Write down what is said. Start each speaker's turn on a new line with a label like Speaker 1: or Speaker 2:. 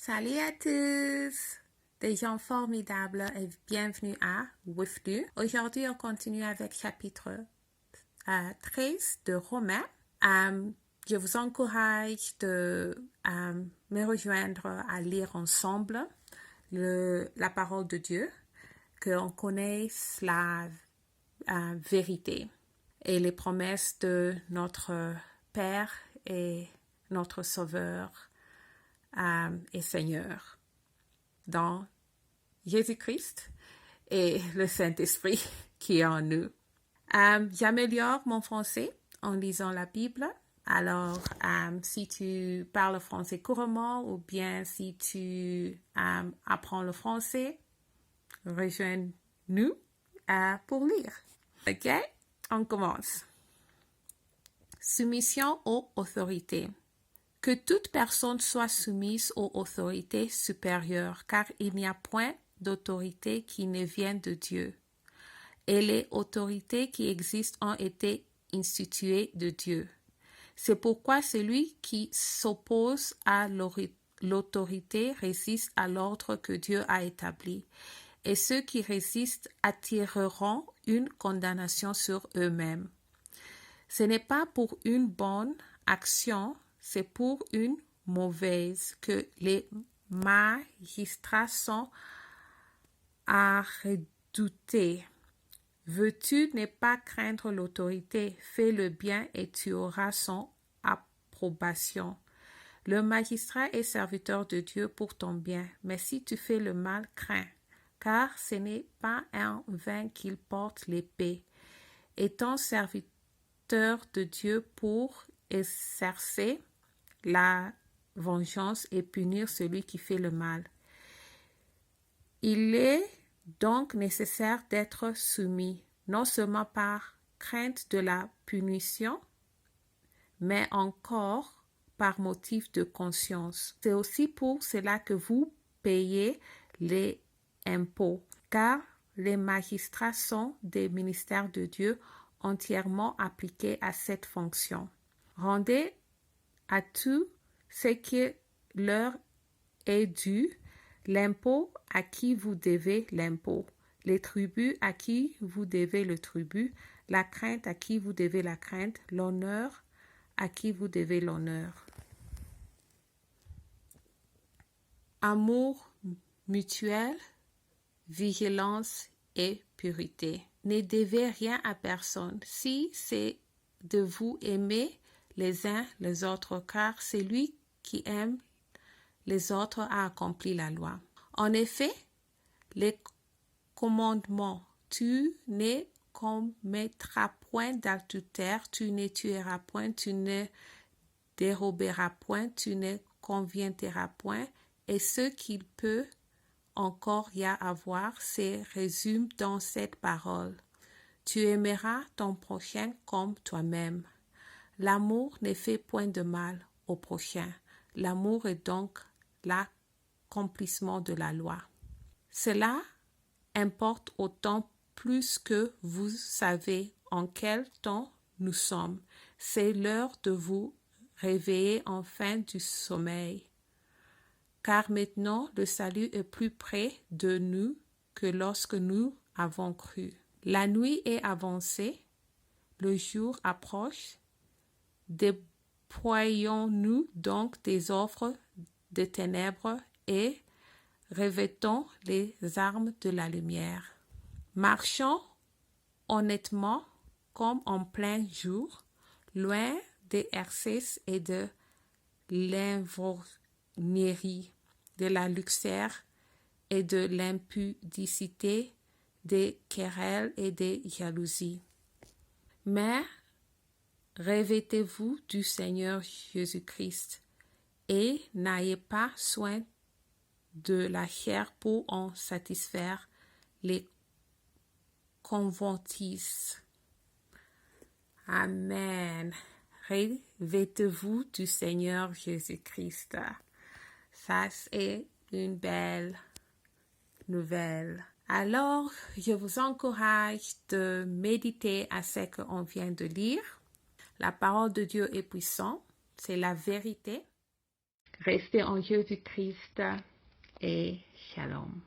Speaker 1: Salut à tous, des gens formidables et bienvenue à WIFDU. Aujourd'hui, on continue avec chapitre 13 de Romains. Je vous encourage de me rejoindre à lire ensemble la parole de Dieu, qu'on connaisse la vérité et les promesses de notre Père et notre Sauveur et Seigneur dans Jésus-Christ et le Saint-Esprit qui est en nous. J'améliore mon français en lisant la Bible. Alors, si tu parles français couramment ou bien si tu apprends le français, rejoins-nous pour lire. OK? On commence. Soumission aux autorités. Que toute personne soit soumise aux autorités supérieures, car il n'y a point d'autorité qui ne vienne de Dieu. Et les autorités qui existent ont été instituées de Dieu. C'est pourquoi celui qui s'oppose à l'autorité résiste à l'ordre que Dieu a établi. Et ceux qui résistent attireront une condamnation sur eux-mêmes. Ce n'est pas pour une bonne action, c'est pour une mauvaise que les magistrats sont à redouter. Veux-tu ne pas craindre l'autorité, fais le bien et tu auras son approbation. Le magistrat est serviteur de Dieu pour ton bien, mais si tu fais le mal, crains, car ce n'est pas en vain qu'il porte l'épée. Étant serviteur de Dieu pour exercer la vengeance et punir celui qui fait le mal. Il est donc nécessaire d'être soumis, non seulement par crainte de la punition, mais encore par motif de conscience. C'est aussi pour cela que vous payez les impôts, car les magistrats sont des ministères de Dieu entièrement appliqués à cette fonction. Rendez à tout ce qui leur est dû, l'impôt à qui vous devez l'impôt, les tributs à qui vous devez le tribut, la crainte à qui vous devez la crainte, l'honneur à qui vous devez l'honneur. Amour mutuel, vigilance et pureté. Ne devez rien à personne, si c'est de vous aimer les uns les autres, car celui qui aime les autres a accompli la loi. En effet, les commandements, tu ne commettras point d'adultère, tu ne tueras point, tu ne déroberas point, tu ne conviendras point, et ce qu'il peut encore y avoir se résume dans cette parole. Tu aimeras ton prochain comme toi-même. L'amour ne fait point de mal au prochain. L'amour est donc l'accomplissement de la loi. Cela importe autant plus que vous savez en quel temps nous sommes. C'est l'heure de vous réveiller enfin du sommeil. Car maintenant le salut est plus près de nous que lorsque nous avons cru. La nuit est avancée, le jour approche. Déployons-nous donc des offres de ténèbres et revêtons les armes de la lumière. Marchons honnêtement comme en plein jour, loin des excès et de l'invrognerie, de la luxure et de l'impudicité, des querelles et des jalousies. Mais revêtez-vous du Seigneur Jésus-Christ et n'ayez pas soin de la chair pour en satisfaire les convoitises. Amen. Revêtez-vous du Seigneur Jésus-Christ. Ça, c'est une belle nouvelle. Alors, je vous encourage de méditer à ce qu'on vient de lire. La parole de Dieu est puissante, c'est la vérité. Restez en Jésus-Christ et Shalom.